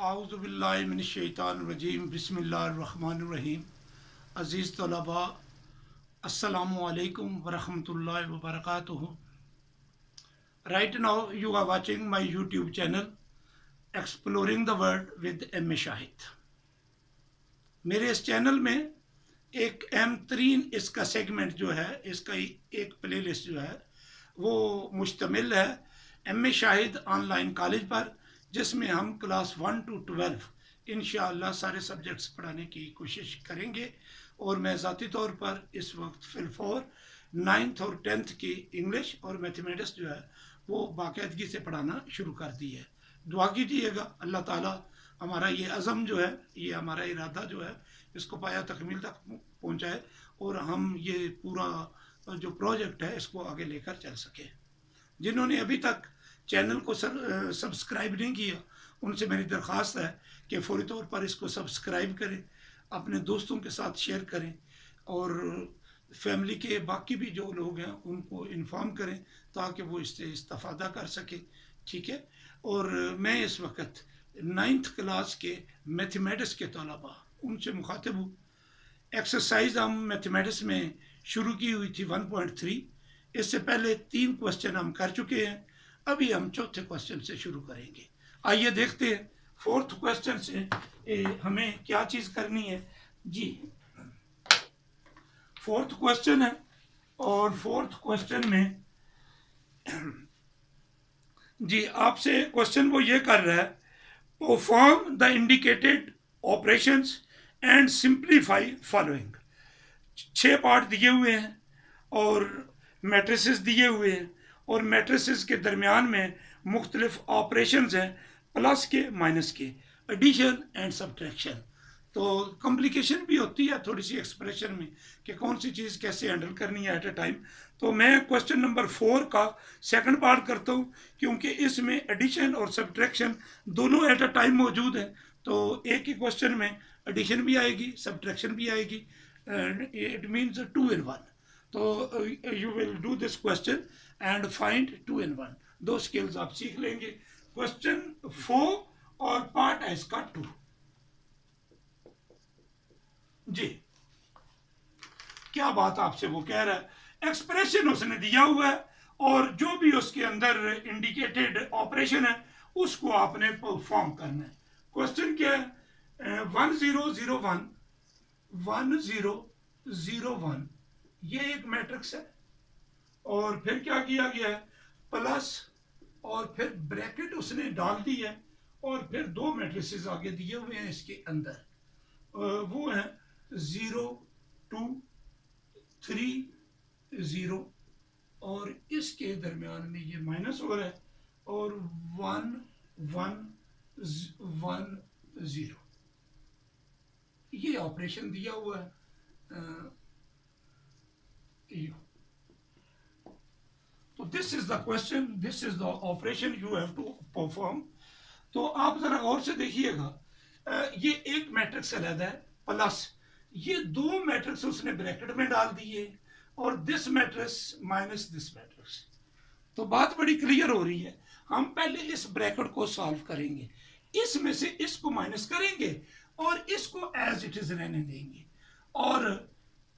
आउज़ुबिल्लाहिमिनश्शैतानिर्रजीम बिस्मिल्लाहिर्रहमानिर्रहीम। अज़ीज़ तलबा, अस्सलामु अलैकुम वरहमतुल्लाहि वबरकातुहू। Right now you are watching my YouTube channel Exploring the World with M. Shahid. मेरे इस चैनल में एक अहम तरीन इसका सेगमेंट जो है, इसका एक प्लेलिस्ट जो है वो मुश्तमिल है M. शाहिद ऑनलाइन कॉलेज पर, जिसमें हम क्लास 1 to 12 इंशाअल्लाह सारे सब्जेक्ट्स पढ़ाने की कोशिश करेंगे। और मैं ज़ाती तौर पर इस वक्त फिल 9th और 10th की इंग्लिश और मैथमेटिक्स जो है वो बाकायदगी से पढ़ाना शुरू कर दी है। दुआ कीजिएगा अल्लाह ताला हमारा ये अज़म जो है, ये हमारा इरादा जो है, इसको पाया तकमील तक पहुँचाए और हम ये पूरा जो प्रोजेक्ट है इसको आगे लेकर चल सके। जिन्होंने अभी तक चैनल को सब्सक्राइब नहीं किया, उनसे मेरी दरख्वास्त है कि फौरी तौर पर इसको सब्सक्राइब करें, अपने दोस्तों के साथ शेयर करें और फैमिली के बाकी भी जो लोग हैं उनको इन्फॉर्म करें ताकि वो इससे इस्तेफादा कर सकें। ठीक है। और मैं इस वक्त 9th क्लास के मैथमेटिक्स के तलबा उनसे मुखातिब हूँ। एक्सरसाइज हम मैथमेटिक्स में शुरू की हुई थी 1.3। इससे पहले 3 क्वेश्चन हम कर चुके हैं। अभी हम चौथे क्वेश्चन से शुरू करेंगे। आइए देखते हैं 4th क्वेश्चन से हमें क्या चीज़ करनी है जी। 4th क्वेश्चन है और 4th क्वेश्चन में जी आपसे क्वेश्चन वो ये कर रहा है, perform the indicated operations and simplify following. 6 part दिए हुए हैं और मैट्रिसेस दिए हुए हैं और मैट्रिसेस के दरमियान में मुख्तलिफ ऑपरेशंस हैं, प्लस के माइनस के, एडिशन एंड सब्ट्रैक्शन। तो कॉम्प्लिकेशन भी होती है थोड़ी सी एक्सप्रेशन में कि कौन सी चीज़ कैसे हैंडल करनी है एट ए टाइम। तो मैं क्वेश्चन नंबर 4 का सेकंड पार्ट करता हूँ क्योंकि इसमें एडिशन और सब्ट्रैक्शन दोनों एट अ टाइम मौजूद हैं। तो एक ही क्वेश्चन में एडिशन भी आएगी, सब्ट्रैक्शन भी आएगी, इट मीन्स 2 in 1। तो you will do this question and find 2 in 1। 2 skills आप सीख लेंगे। क्वेश्चन 4 और पार्ट है इसका 2 जी। क्या बात आपसे वो कह रहा है, एक्सप्रेशन उसने दिया हुआ है और जो भी उसके अंदर इंडिकेटेड ऑपरेशन है उसको आपने परफॉर्म करना है। क्वेश्चन क्या है, 1001 1001 ये एक मैट्रिक्स है और फिर क्या किया गया है, प्लस और फिर ब्रैकेट उसने डाल दी है और फिर 2 मैट्रिसेस आगे दिए हुए हैं इसके अंदर, वो है 0 2 3 0 और इसके दरमियान में ये माइनस हो रहा है और 1 1 1 0 ये ऑपरेशन दिया हुआ है। तो this is the question, this is the operation you have to perform. तो आप जरा गौर से देखिएगा, ये एक मैट्रिक्स अलग है, प्लस ये 2 मैट्रिक्स उसने ब्रैकेट में डाल दिए और this matrix minus this matrix. तो बात बड़ी क्लियर हो रही है। हम पहले इस ब्रैकेट को सॉल्व करेंगे, इसमें से इसको माइनस करेंगे और इसको एज इट इज रहने देंगे और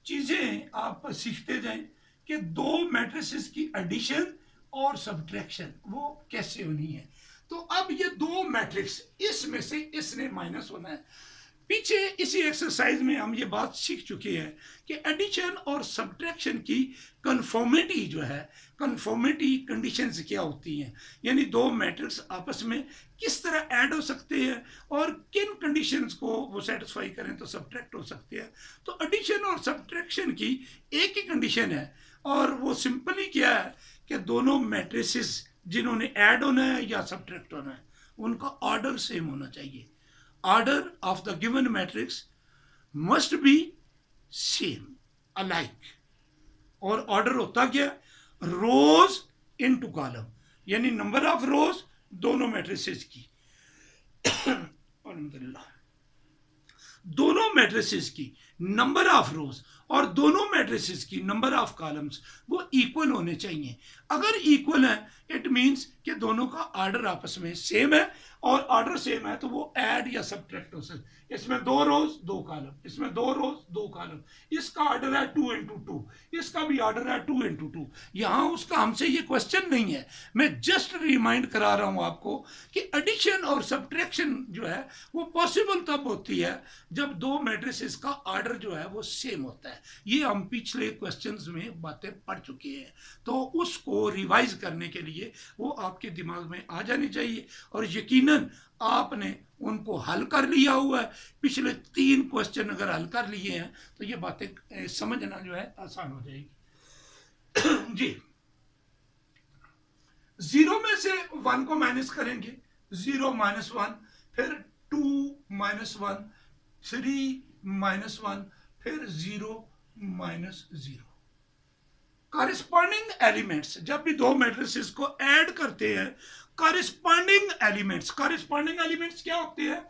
चीजें आप सीखते जाएं कि 2 मैट्रिसेस की एडिशन और सब्ट्रैक्शन वो कैसे होनी है। तो अब ये 2 मैट्रिक्स, इसमें से इसने माइनस होना है। पीछे इसी एक्सरसाइज में हम ये बात सीख चुके हैं कि एडिशन और सब्ट्रैक्शन की कन्फॉर्मिटी जो है, कन्फॉर्मिटी कंडीशंस क्या होती हैं, यानी 2 मैट्रिक्स आपस में किस तरह ऐड हो सकते हैं और किन कंडीशंस को वो सेटिस्फाई करें तो सब्ट्रैक्ट हो सकते हैं। तो एडिशन और सब्ट्रैक्शन की एक ही कंडीशन है और वो सिंपली क्या है कि दोनों मैट्रिसेस जिन्होंने ऐड होना है या सब्ट्रैक्ट होना है उनका ऑर्डर सेम होना चाहिए। Order of the given matrix must be same, alike। और ऑर्डर होता क्या, रोज इनटू कॉलम, यानी नंबर ऑफ रोज दोनों मैट्रिसेस की दोनों मैट्रिसेस की नंबर ऑफ रोज और दोनों मैट्रिसेस की नंबर ऑफ कॉलम्स वो इक्वल होने चाहिए। अगर इक्वल है इट मींस कि दोनों का ऑर्डर आपस में सेम है, और ऑर्डर सेम है तो वो ऐड या सब्ट्रैक्ट हो सकते। इसमें 2 रोज 2 कॉलम, इसमें 2 रोज 2 कॉलम, इसका ऑर्डर है 2 इंटू 2, इसका भी ऑर्डर है 2 इंटू 2। यहाँ उसका हमसे ये क्वेश्चन नहीं है, मैं जस्ट रिमाइंड करा रहा हूँ आपको कि एडिशन और सब्ट्रैक्शन जो है वो पॉसिबल तब होती है जब दो मैट्रिसेस का ऑर्डर जो है वो सेम होता है। ये हम पिछले क्वेश्चंस में बातें पढ़ चुके हैं, तो उसको रिवाइज करने के लिए वो आपके दिमाग में आ जानी चाहिए, और यकीनन आपने उनको हल कर लिया हुआ है। पिछले 3 क्वेश्चन अगर हल कर लिए हैं तो ये बातें समझना जो है आसान हो जाएगी। जी, 0 में से 1 को माइनस करेंगे, 0 माइनस 1, फिर 2 माइनस 1, 3 माइनस 1, फिर 0 माइनस 0। कॉरेस्पॉन्डिंग एलिमेंट्स, जब भी दो मैट्रिसेस को ऐड करते हैं, कॉरेस्पॉन्डिंग एलिमेंट्स क्या होते हैं?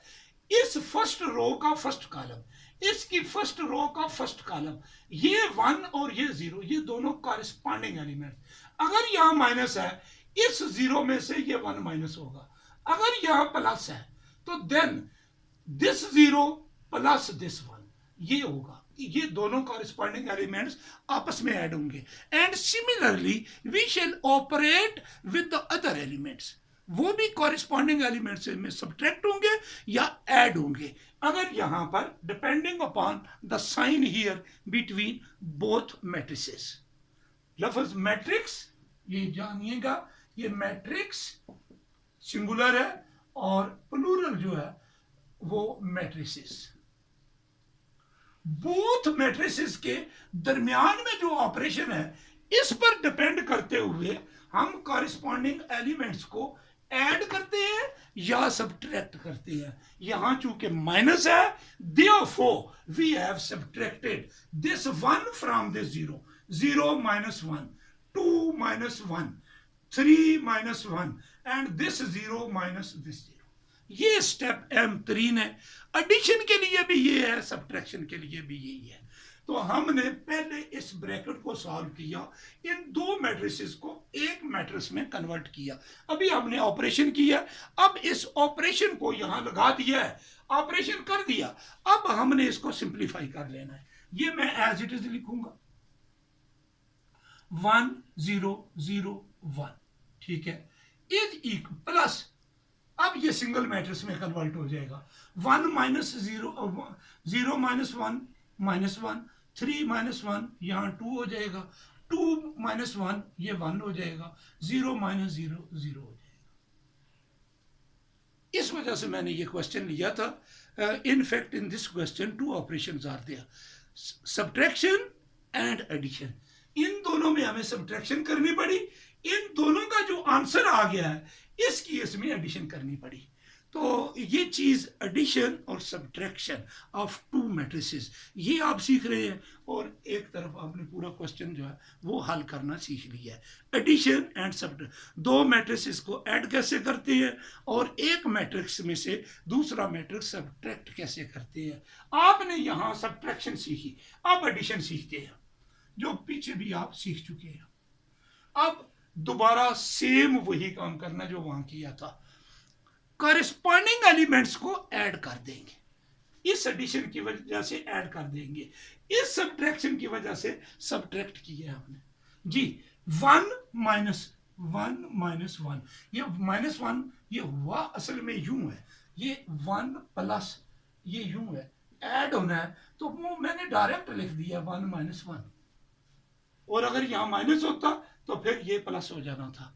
इस फर्स्ट रो का फर्स्ट कॉलम, इसकी फर्स्ट रो का फर्स्ट कॉलम, ये 1 और ये 0, ये दोनों कॉरेस्पॉन्डिंग एलिमेंट। अगर यहां माइनस है, इस 0 में से ये 1 माइनस होगा। अगर यहां प्लस है तो देन दिस 0 प्लस दिस 1, ये होगा। ये दोनों कॉरेस्पॉन्डिंग एलिमेंट्स आपस में ऐड होंगे। And similarly we shall operate with the other elements, वो भी कॉरेस्पॉन्डिंग एलिमेंट्स में सब्ट्रैक्ट होंगे या ऐड होंगे, अगर यहां पर depending upon the sign here between both matrices. लफ्ज मैट्रिक्स ये जानिएगा, ये मैट्रिक्स सिंगुलर है और प्लूरल जो है वो मैट्रिसेस। बोथ मैट्रिसेस के दरमियान में जो ऑपरेशन है इस पर डिपेंड करते हुए हम कॉरेस्पॉन्डिंग एलिमेंट्स को ऐड करते हैं या सब्ट्रैक्ट करते हैं। यहां चूंकि माइनस है, therefore we have subtracted this 1 from this 0, 0 minus 1, 2 minus 1, 3 minus 1, and this 0 minus this 0। ये स्टेप M3 है। एडिशन के लिए भी ये है, सब्ट्रैक्शन के लिए भी यही है। तो हमने पहले इस ब्रैकेट को सॉल्व किया, इन दो मैट्रिसेस को एक मैट्रिक्स में कन्वर्ट किया। अभी हमने ऑपरेशन किया, अब इस ऑपरेशन को यहां लगा दिया है, ऑपरेशन कर दिया। अब हमने इसको सिंप्लीफाई कर लेना है। ये मैं एज इट इज लिखूंगा 1 0 0 1, ठीक है, इज इक्वल प्लस, अब ये सिंगल मैट्रिक्स में कन्वर्ट हो जाएगा। 1 माइनस 0, 0 माइनस 1 माइनस 1, 3 माइनस 1 यहाँ 2 हो जाएगा, 2 माइनस 1 ये 1 हो जाएगा, 0 माइनस 0 0 हो जाएगा। इस वजह से मैंने ये क्वेश्चन लिया था। In fact in this question 2 operations are there, subtraction and addition. इन दोनों में हमें सब्ट्रैक्शन करनी पड़ी, इन दोनों का जो आंसर आ गया है इसकी इसमें एडिशन करनी पड़ी। तो ये चीज एडिशन और सब्ट्रैक्शन ऑफ 2 मैट्रिसेस ये आप सीख रहे हैं, और एक तरफ आपने पूरा क्वेश्चन जो है वो हल करना सीख लिया है। एडिशन एंड सब्ट्रैक्शन, दो मैट्रिसेस को ऐड कैसे करते हैं और एक मैट्रिक्स में से दूसरा मैट्रिक्स सब्ट्रैक्ट कैसे करते हैं। आपने यहाँ सब्ट्रैक्शन सीखी, अब एडिशन सीखते हैं, जो पीछे भी आप सीख चुके हैं। अब दोबारा सेम वही काम करना जो वहां किया था, कॉरेस्पॉन्डिंग एलिमेंट्स को ऐड कर देंगे, इस एडिशन की वजह से ऐड कर देंगे, इस सब्ट्रैक्शन की वजह से सब्ट्रैक्ट किया हमने जी। 1 माइनस 1, ये माइनस 1 ये हुआ असल में यूं है, ये 1 प्लस ये यूं है, ऐड होना है तो वो मैंने डायरेक्ट लिख दिया 1 माइनस 1, और अगर यहां माइनस होता तो फिर ये प्लस हो जाना था।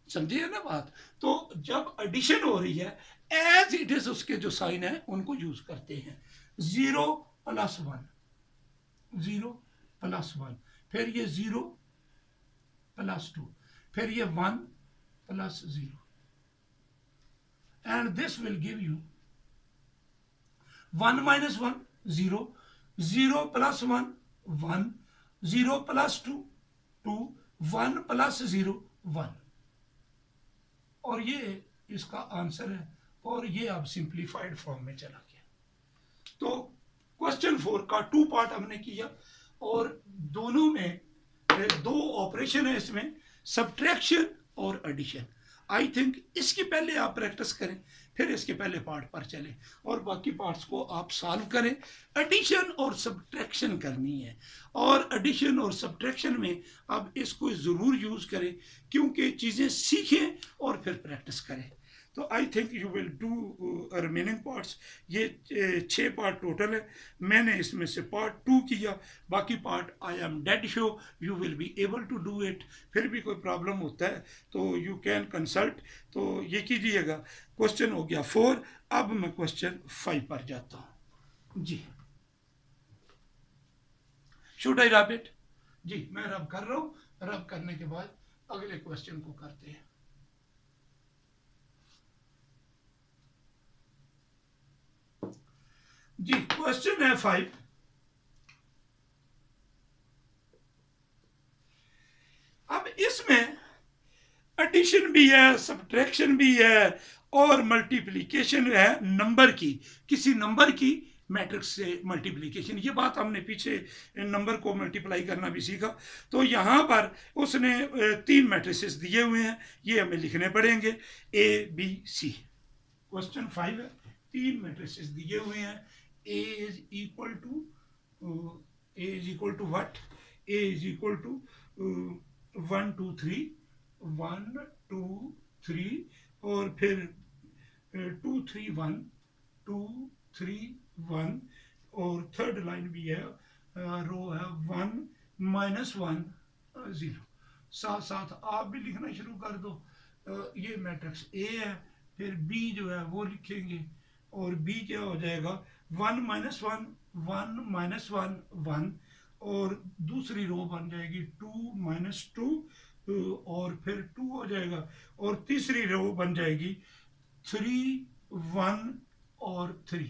समझिए ना बात। तो जब एडिशन हो रही है एज इट इज उसके जो साइन है उनको यूज करते हैं। 0 प्लस 1, 0 प्लस 1, फिर ये 0 प्लस 2, फिर ये 1 plus 0, and this will give you 1 minus 1 0, 0 plus 1 1, 0 plus 2 2, 1 plus 0 1, और ये इसका आंसर है, और ये अब सिंप्लीफाइड फॉर्म में चला गया। तो क्वेश्चन 4 का 2 पार्ट हमने किया और दोनों में 2 ऑपरेशन है इसमें, सब्ट्रैक्शन और एडिशन। आई थिंक इसकी पहले आप प्रैक्टिस करें, फिर इसके पहले पार्ट पर चलें और बाकी पार्ट्स को आप सॉल्व करें। एडिशन और सब्ट्रैक्शन करनी है और एडिशन और सब्ट्रैक्शन में आप इसको ज़रूर यूज़ करें क्योंकि चीज़ें सीखें और फिर प्रैक्टिस करें। तो आई think you will do remaining parts. ये 6 पार्ट टोटल है, मैंने इसमें से पार्ट 2 किया, बाकी part I am dead sure you will be able to do it. फिर भी कोई प्रॉब्लम होता है तो यू कैन कंसल्ट। तो ये कीजिएगा। क्वेश्चन हो गया 4, अब मैं क्वेश्चन 5 पर जाता हूँ। जी, शुड आई रब इट? जी, मैं रब कर रहा हूँ। रब करने के बाद अगले क्वेश्चन को करते हैं। जी, क्वेश्चन है 5। अब इसमें एडिशन भी है, सब्ट्रैक्शन भी है और मल्टीप्लिकेशन है नंबर की, किसी नंबर की मैट्रिक्स से मल्टीप्लिकेशन। ये बात हमने पीछे नंबर को मल्टीप्लाई करना भी सीखा। तो यहाँ पर उसने 3 मैट्रिसेस दिए हुए हैं, ये हमें लिखने पड़ेंगे ABC। क्वेश्चन 5 है, 3 मैट्रिसेस दिए हुए हैं। A is equal to what? A is equal to 1 2 3 1 2 3 और फिर 2 3 1 2 3 1 और थर्ड लाइन भी है, रो है 1 -1 0। साथ साथ आप भी लिखना शुरू कर दो। ये मैट्रिक्स A है, फिर B जो है वो लिखेंगे और B क्या हो जाएगा 1 -1 1 -1 1 और दूसरी रो बन जाएगी 2 -2 और फिर 2 हो जाएगा और तीसरी रो बन जाएगी 3 1 और 3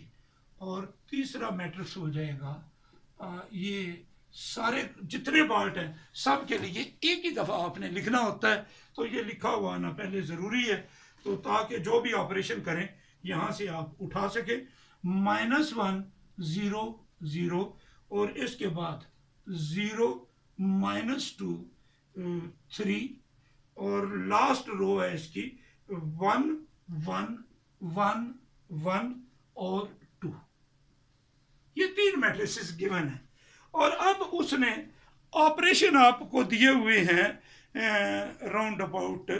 और तीसरा मैट्रिक्स हो जाएगा। ये सारे जितने पार्ट हैं सब के लिए एक ही दफ़ा आपने लिखना होता है। तो ये लिखा हुआ आना पहले ज़रूरी है, तो ताकि जो भी ऑपरेशन करें यहाँ से आप उठा सके। -1 0 0 और इसके बाद 0 -2 3 और लास्ट रो है इसकी 1 1 1 1 और 2। ये 3 मैट्रिसेस गिवन है और अब उसने ऑपरेशन आपको दिए हुए हैं राउंड अबाउट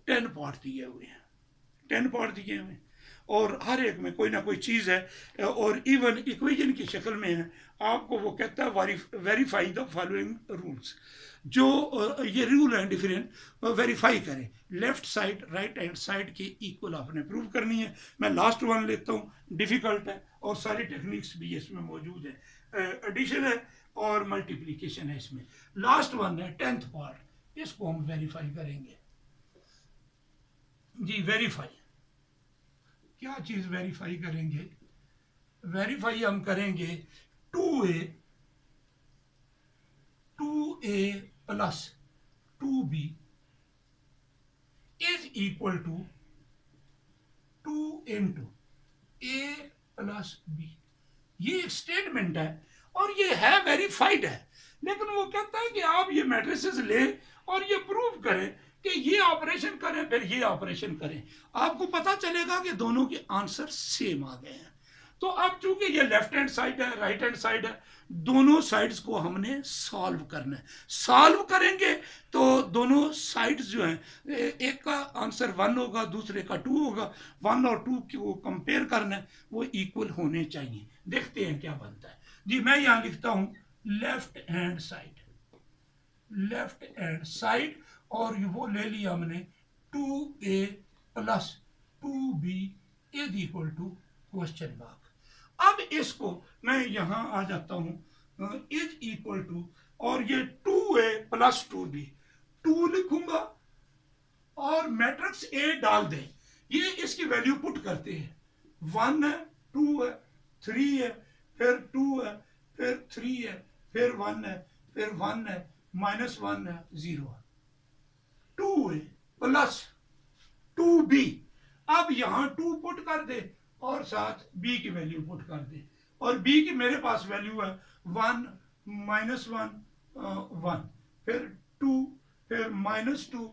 10 पार्ट दिए हुए हैं, 10 पार्ट दिए हुए हैं और हर एक में कोई ना कोई चीज़ है और इवन इक्वेशन की शक्ल में है। आपको वो कहता है वेरीफाई द फॉलोइंग रूल्स। जो ये रूल है डिफरेंट वेरीफाई करें, left side right hand side की इक्वल आपने प्रूव करनी है। मैं लास्ट वन लेता हूँ, डिफिकल्ट है और सारी टेक्निक्स भी इसमें मौजूद है। एडिशन है और मल्टीप्लिकेशन है इसमें। लास्ट वन है 10th पार्ट, इसको हम वेरीफाई करेंगे। जी, वेरीफाई क्या चीज वेरीफाई करेंगे? वेरीफाई हम करेंगे 2a plus 2b is equal to 2 into a plus b। ये एक स्टेटमेंट है और ये है वेरीफाइड है, लेकिन वो कहता है कि आप ये मैट्रिसेस ले और ये प्रूव करें कि ये ऑपरेशन करें फिर ये ऑपरेशन करें। आपको पता चलेगा कि दोनों के आंसर सेम आ गए हैं। तो अब चूंकि ये लेफ्ट हैंड साइड है राइट हैंड साइड है, दोनों साइड्स को हमने सॉल्व करना है। सॉल्व करेंगे तो दोनों साइड्स जो हैं, एक का आंसर 1 होगा दूसरे का 2 होगा, 1 और 2 को कंपेयर करना है, वो इक्वल होने चाहिए। देखते हैं क्या बनता है। जी, मैं यहाँ लिखता हूँ left hand side, left hand side और वो ले लिया हमने 2a plus 2b is equal to question mark. अब इसको मैं यहां आ जाता हूं इज इक्वल टू और ये 2a प्लस 2b 2 लिखूंगा और मैट्रिक्स A डाल दें। ये इसकी वैल्यू पुट करते हैं, 1 है 2 है 3 है फिर 2 है फिर 3 है फिर 1 है फिर 1 है -1 है 0 है। 2a प्लस 2b, अब यहां 2 पुट कर दे और साथ b की वैल्यू पुट कर दे और बी की मेरे पास वैल्यू है 1 -1 1, फिर 2, फिर -2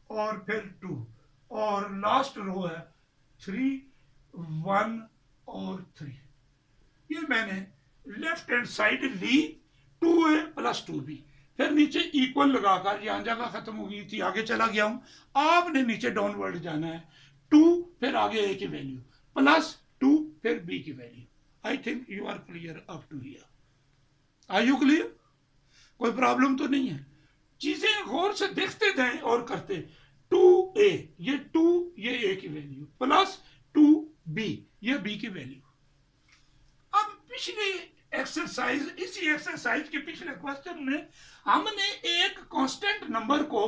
और फिर 2, और लास्ट रो है 3 1 और 3। ये मैंने लेफ्ट हैंड साइड ली 2a + 2b, फिर नीचे इक्वल लगाकर यहाँ जगह खत्म हो गई थी, आगे चला गया हूं। आपने नीचे डाउनवर्ड जाना है, 2 फिर आगे a की वैल्यू +2 फिर b की value. I think you are clear up to here. Are you clear? कोई प्रॉब्लम तो नहीं है? चीजें गौर से देखते जाएं और करते। 2a ये 2 ये a की वैल्यू +2b ये b की वैल्यू। अब पिछले एक्सरसाइज, इसी एक्सरसाइज के पिछले क्वेश्चन में हमने एक कांस्टेंट नंबर को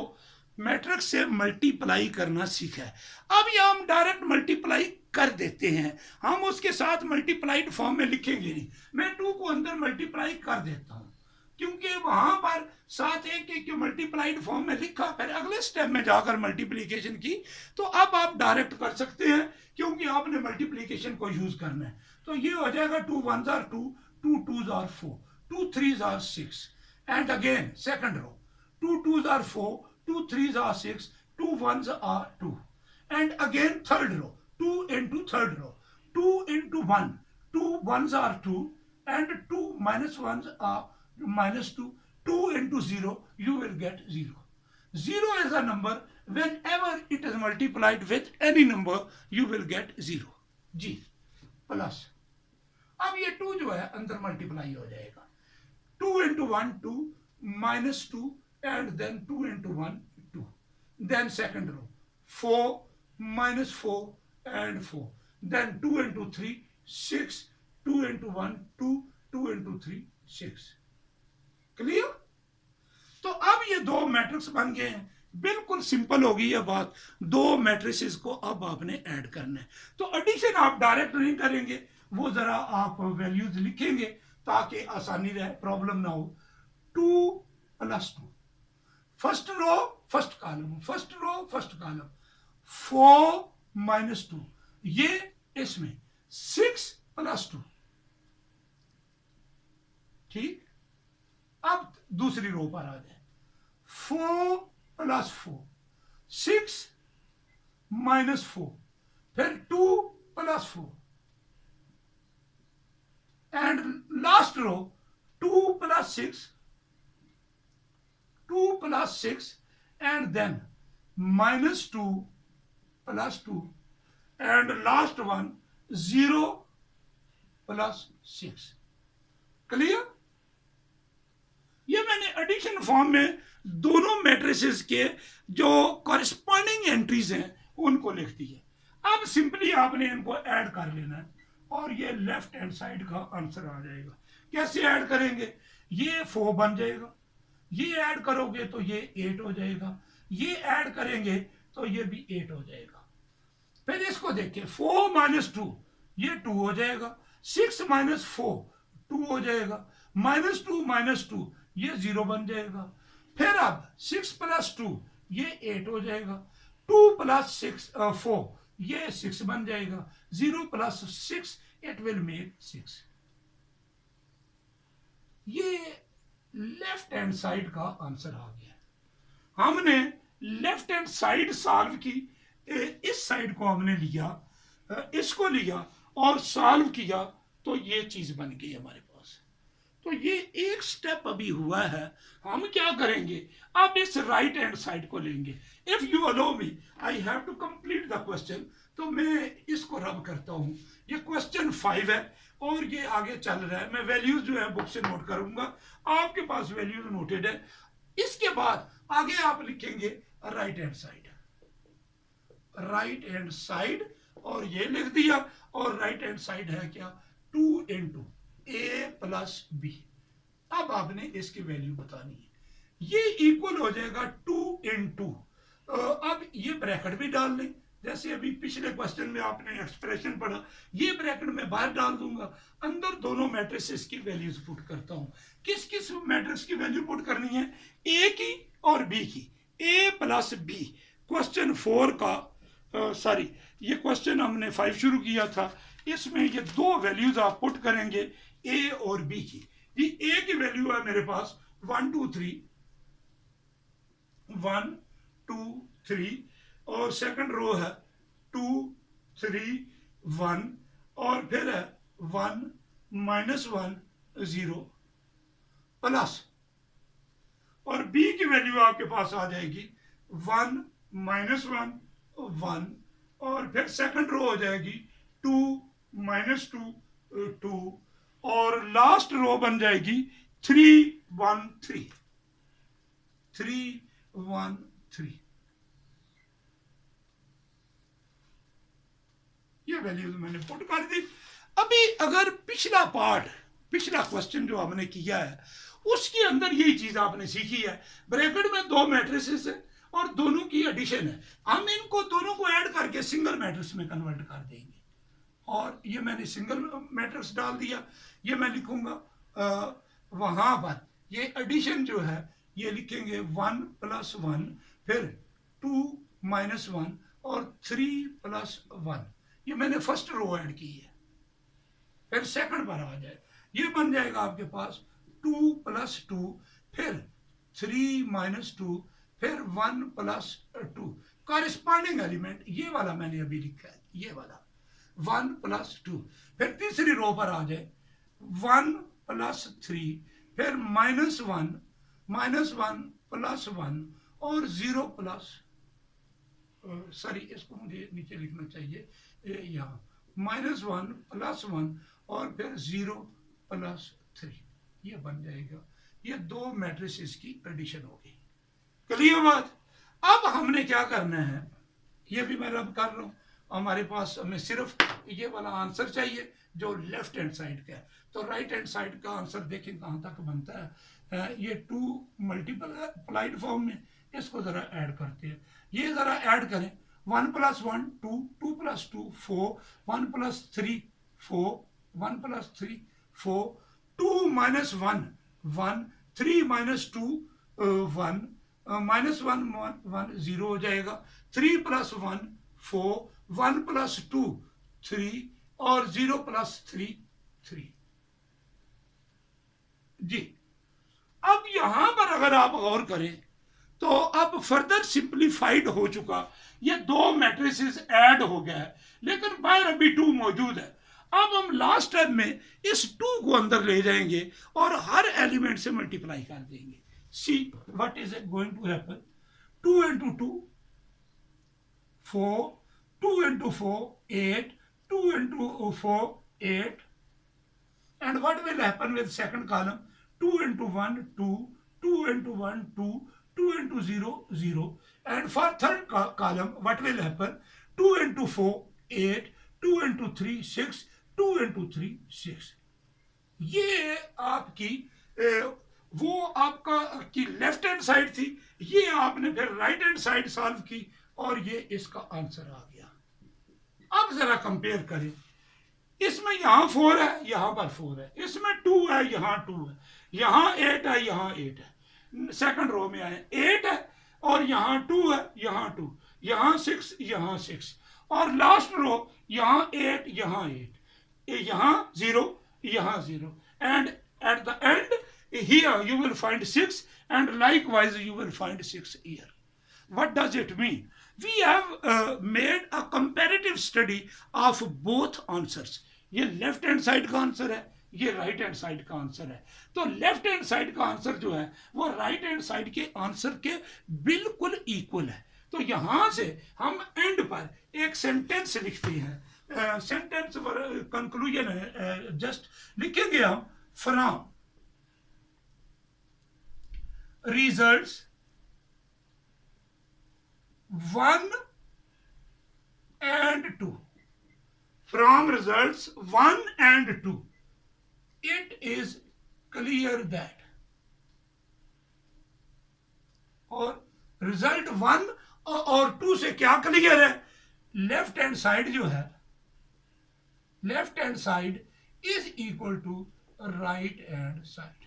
मैट्रिक्स से मल्टीप्लाई करना सीखा है। अब ये हम डायरेक्ट मल्टीप्लाई कर देते हैं, हम उसके साथ मल्टीप्लाइड फॉर्म में लिखेंगे नहीं। मैं 2 को अंदर मल्टीप्लाई कर देता हूं, क्योंकि वहां पर साथ एक मल्टीप्लाइड फॉर्म में लिखा, फिर अगले स्टेप में जाकर मल्टीप्लीकेशन की। तो अब आप डायरेक्ट कर सकते हैं, क्योंकि आपने मल्टीप्लीकेशन को यूज करना है। तो ये हो जाएगा 2 1s are 2, 2 2s are 4, 2 3s are 6, and again second row 2 2s are 4, 2 3s are 6, 2 1s are 2, and again third row 2 into third row 2 into 1, 2 1s are 2, and 2 -1s are -2, 2 into 0 you will get 0. 0 is a number, whenever it is multiplied with any number you will get 0 जी plus. अब ये 2 जो है अंदर multiply हो जाएगा, 2 into 1 2, -2, and then 2 into 1 2, then second row 4 -4 and 4, then 2 into 3 6, 2 into 1 2, 2 into 3 6। Clear? तो अब ये दो मैट्रिक्स बन गए हैं, बिल्कुल सिंपल होगी ये बात। दो मैट्रिसेस को अब आपने ऐड करना है। तो एडिशन आप डायरेक्ट नहीं करेंगे, वो जरा आप वैल्यूज लिखेंगे ताकि आसानी रहे, प्रॉब्लम ना हो। 2 + 2, first row first column, first row first column, 4 -2 ये इसमें 6 + 2, ठीक। अब दूसरी रो पर आ जाए, 4 + 4, 6 -4, फिर 2 + 4, and last row 2 + 6, 2 + 6, and then -2 + 2, and last one 0 + 6। Clear? ये मैंने एडिशन फॉर्म में दोनों मैट्रिसेस के जो कॉरेस्पॉन्डिंग एंट्रीज हैं उनको लिख दी है। अब सिंपली आपने इनको ऐड कर लेना है और ये लेफ्ट हैंड साइड का आंसर आ जाएगा। कैसे ऐड करेंगे? ये 4 बन जाएगा, ये ऐड करोगे तो ये 8 हो जाएगा, ये ऐड करेंगे तो ये भी 8 हो जाएगा। फिर इसको देखिए, 4 - 2 ये 2 हो जाएगा, 6 - 4 2 हो जाएगा, -2 - 2 ये 0 बन जाएगा। फिर अब 6 + 2 ये 8 हो जाएगा, 2 + 4 ये 6 बन जाएगा, 0 + 6 it will make 6। ये लेफ्ट हैंड साइड का आंसर आ गया। हमने लेफ्ट हैंड साइड सॉल्व की, इस साइड को हमने लिया, इसको लिया और सॉल्व किया, तो ये चीज बन गई हमारे पास। तो ये एक स्टेप अभी हुआ है। हम क्या करेंगे, अब इस राइट हैंड साइड को लेंगे। If you allow me I have to complete the question, तो मैं इसको रब करता हूं। ये क्वेश्चन 5 है और ये आगे चल रहा है। मैं वैल्यूज जो है बुक से नोट करूंगा, आपके पास वैल्यूज नोटेड है। इसके बाद आगे आप लिखेंगे right hand side, right hand side, और ये लिख दिया। और राइट हैंड साइड है क्या, 2 into a + b। अब आपने इसकी वैल्यू बतानी है, ये इक्वल हो जाएगा 2 into, अब ये ब्रैकेट भी डाल लें, जैसे अभी पिछले क्वेश्चन में आपने एक्सप्रेशन पढ़ा, ये ब्रैकेट में बाहर डाल दूंगा, अंदर दोनों मैट्रिसेस की वैल्यूज पुट करता हूं। किस किस मैट्रिक्स की वैल्यू पुट करनी है, ए की और बी की, a + b। क्वेश्चन 4 का सॉरी, ये क्वेश्चन हमने 5 शुरू किया था, इसमें ये दो वैल्यूज आप पुट करेंगे ए और बी की। ये ए की वैल्यू है मेरे पास 1 2 3 1 2 3 और सेकंड रो है 2 3 1 और फिर है 1 -1 0 प्लस, और बी की वैल्यू आपके पास आ जाएगी 1 -1 1 और फिर सेकंड रो हो जाएगी 2 -2 2 और लास्ट रो बन जाएगी 3 1 3 3 1 3। ये वैल्यूज मैंने पुट कर दी। अभी अगर पिछला क्वेश्चन जो हमने किया है उसके अंदर यही चीज आपने सीखी है, ब्रैकेट में दो मैट्रिसेस है और दोनों की एडिशन है, हम इनको दोनों को ऐड करके सिंगल मैट्रिक्स में कन्वर्ट कर देंगे। और ये मैंने सिंगल मैट्रिक्स डाल दिया, ये मैं लिखूंगा वहां पर ये एडिशन जो है ये लिखेंगे 1 + 1 फिर 2 -1 और 3 + 1। ये मैंने फर्स्ट रो ऐड की है, फिर सेकंड पर आ जाए, ये बन जाएगा आपके पास 2 + 2 फिर 3 -2 फिर 1 + 2। कॉरेस्पॉन्डिंग एलिमेंट ये वाला मैंने अभी लिखा है, ये वाला 1 + 2। फिर तीसरी रो पर आ जाए 1 + 3 फिर -1 + 1 और 0 प्लस, सॉरी इसको मुझे नीचे लिखना चाहिए, यहाँ -1 + 1 और फिर 0 + 3। ये बन जाएगा, ये दो मैट्रिसेस की एडिशन होगी। क्लियर बात। अब हमने क्या करना है, ये भी मैं रब कर रहा हूँ, हमारे पास हमें सिर्फ ये वाला आंसर चाहिए जो लेफ्ट हैंड साइड का है। तो राइट हैंड साइड का आंसर देखें कहाँ तक बनता है। ये 2 मल्टीप्लाइड फॉर्म में, इसको जरा ऐड करते हैं, ये जरा ऐड करें 1 + 1 2 2 + 2 4 1 + 3 4 1 + 3 4 2 - 1 1 3 - 2 1 -1 1 0 हो जाएगा। 3 + 1 4 1 + 2 3 और 0 + 3 3 जी। अब यहां पर अगर आप गौर करें तो अब फर्दर सिंप्लीफाइड हो चुका, ये दो मैट्रिसेस ऐड हो गया है, लेकिन बाहर अभी 2 मौजूद है। अब हम लास्ट स्टेप में इस 2 को अंदर ले जाएंगे और हर एलिमेंट से मल्टीप्लाई कर देंगे। See what is it going to happen, 2 × 2 4 2 × 4 8 2 × 4 8 and what will happen with second column, 2 × 1 2 2 × 1 2 2 × 0 0 and for third column what will happen, 2 × 4 8 2 × 3 6 2 × 3 6। ये आपकी वो आपका की लेफ्ट हैंड साइड थी, ये आपने फिर राइट हैंड साइड सॉल्व की और ये इसका आंसर आ गया। अब जरा कंपेयर करें, इसमें यहाँ 4 है, यहाँ पर 4 है, इसमें 2 है, यहाँ 2 है, यहाँ 8 है, यहाँ 8 है, सेकंड रो में आए 8 है और यहाँ 2 है, यहाँ 2, यहाँ 6 यहाँ 6 और लास्ट रो यहाँ 8 यहाँ 8, यहाँ 0 यहाँ 0 and at the end here you will find 6 and likewise you will find 6 here. What does it mean? We have made a comparative study of both answers. ये लेफ्ट हैंड साइड का answer है, ये right hand side का answer है। तो left hand side का answer जो है वो राइट हैंड साइड के आंसर के बिल्कुल इक्वल है। तो यहां से हम एंड पर एक सेंटेंस लिखते हैं, सेंटेंस पर कंक्लूजन है, जस्ट लिखेंगे हम from results 1 and 2, from results 1 and 2 it is clear that, और रिजल्ट 1 और 2 से क्या क्लियर है, लेफ्ट हैंड साइड जो है, left hand side is equal to right hand side.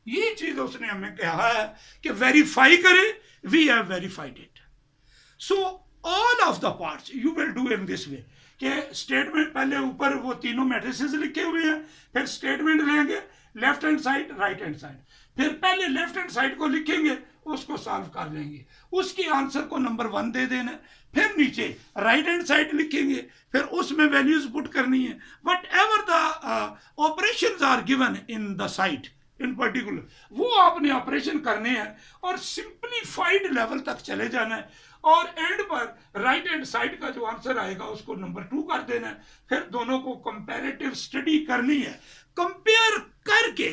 ये चीज उसने हमें कहा है कि वेरीफाई करें, we have verified it. So all of the parts you will do in this way, कि स्टेटमेंट पहले ऊपर वो तीनों मैट्रिसेस लिखे हुए हैं, फिर स्टेटमेंट लेंगे left hand side right hand side, फिर पहले लेफ्ट हैंड साइड को लिखेंगे, उसको सॉल्व कर लेंगे, उसकी आंसर को नंबर 1 दे देना, फिर नीचे राइट हैंड साइड लिखेंगे, फिर उसमें वैल्यूज पुट करनी है, whatever the operations are given in the site in particular, वो आपने ऑपरेशन करने हैं और सिंप्लीफाइड लेवल तक चले जाना है, और एंड पर राइट हैंड साइड का जो आंसर आएगा उसको नंबर 2 कर देना है, फिर दोनों को कंपैरेटिव स्टडी करनी है, कंपेयर करके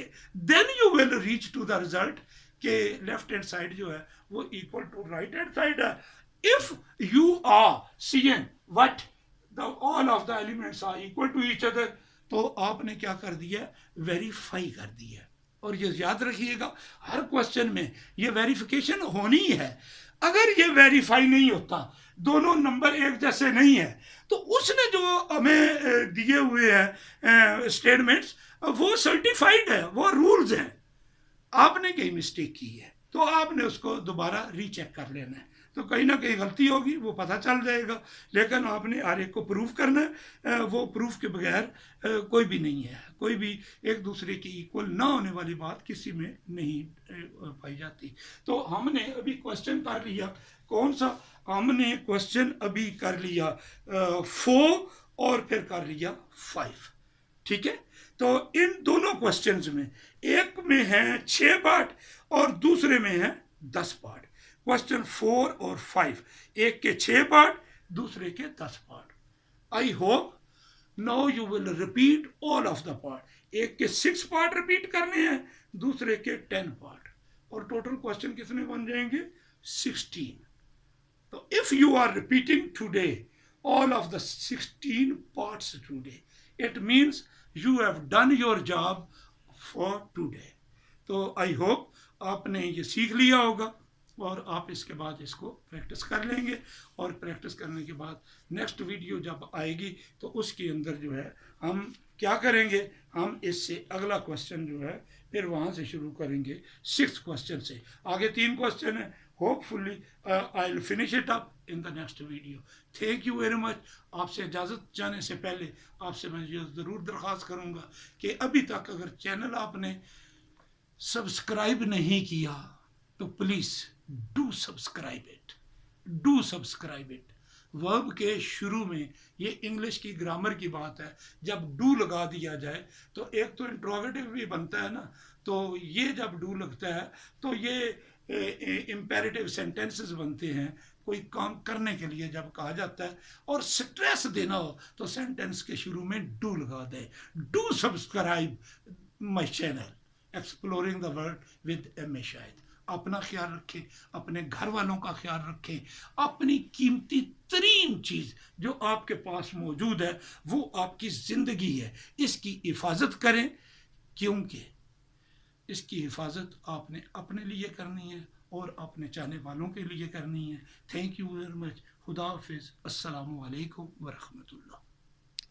then you will reach to the result कि लेफ्ट हैंड साइड जो है वो equal to right hand side है। If you are seeing what the all of the elements are equal to each other, तो आपने क्या कर दिया, वेरीफाई कर दिया। और ये याद रखिएगा हर क्वेश्चन में ये वेरिफिकेशन होनी है, अगर ये वेरीफाई नहीं होता, दोनों नंबर एक जैसे नहीं है, तो उसने जो हमें दिए हुए हैं स्टेटमेंट्स वो सर्टिफाइड है, वो रूल्स हैं, आपने कहीं मिस्टेक की है तो आपने उसको दोबारा रीचेक कर लेना है, तो कहीं ना कहीं गलती होगी वो पता चल जाएगा, लेकिन आपने हर एक को प्रूफ करना है, वो प्रूफ के बगैर कोई भी नहीं है, कोई भी एक दूसरे की इक्वल ना होने वाली बात किसी में नहीं पाई जाती। तो हमने अभी क्वेश्चन कर लिया, कौन सा, हमने क्वेश्चन अभी कर लिया 4 और फिर कर लिया 5, ठीक है। तो इन दोनों क्वेश्चंस में एक में है 6 पार्ट और दूसरे में है 10 पार्ट। क्वेश्चन 4 और 5, एक के 6 पार्ट, दूसरे के 10 part. I hope now you will repeat all of the part, एक के 6 पार्ट रिपीट करने हैं, दूसरे के 10 पार्ट, और टोटल क्वेश्चन कितने बन जाएंगे, 16। तो if you are repeating today all of the 16 parts today, it means you have done your job for today। तो आई होप आपने ये सीख लिया होगा और आप इसके बाद इसको प्रैक्टिस कर लेंगे, और प्रैक्टिस करने के बाद नेक्स्ट वीडियो जब आएगी तो उसके अंदर जो है हम क्या करेंगे, हम इससे अगला क्वेश्चन जो है फिर वहाँ से शुरू करेंगे 6th क्वेश्चन से, आगे 3 क्वेश्चन है, hopefully I will finish it up in the next video. Thank you very much. आपसे इजाज़त जाने से पहले आपसे मैं ये ज़रूर दरख्वास्त करूँगा कि अभी तक अगर चैनल आपने सब्सक्राइब नहीं किया तो please do subscribe it, do subscribe it. Verb के शुरू में ये इंग्लिश की ग्रामर की बात है, जब डू लगा दिया जाए तो एक तो इंट्रोगेटिव भी बनता है ना, तो ये जब डू लगता है तो ये इम्पेरेटिव सेंटेंसेस बनते हैं, कोई काम करने के लिए जब कहा जाता है और स्ट्रेस देना हो तो सेंटेंस के शुरू में डू लगा दे। Do subscribe my channel exploring the world with M A Shahid. अपना ख्याल रखें, अपने घर वालों का ख्याल रखें, अपनी कीमती तरीन चीज़ जो आपके पास मौजूद है वो आपकी ज़िंदगी है, इसकी हिफाजत करें, क्योंकि इसकी हिफाजत आपने अपने लिए करनी है और अपने चाहने वालों के लिए करनी है। Thank you very much. खुदा हाफिज़। अस्सलामु अलैकुम व रहमतुल्लाह।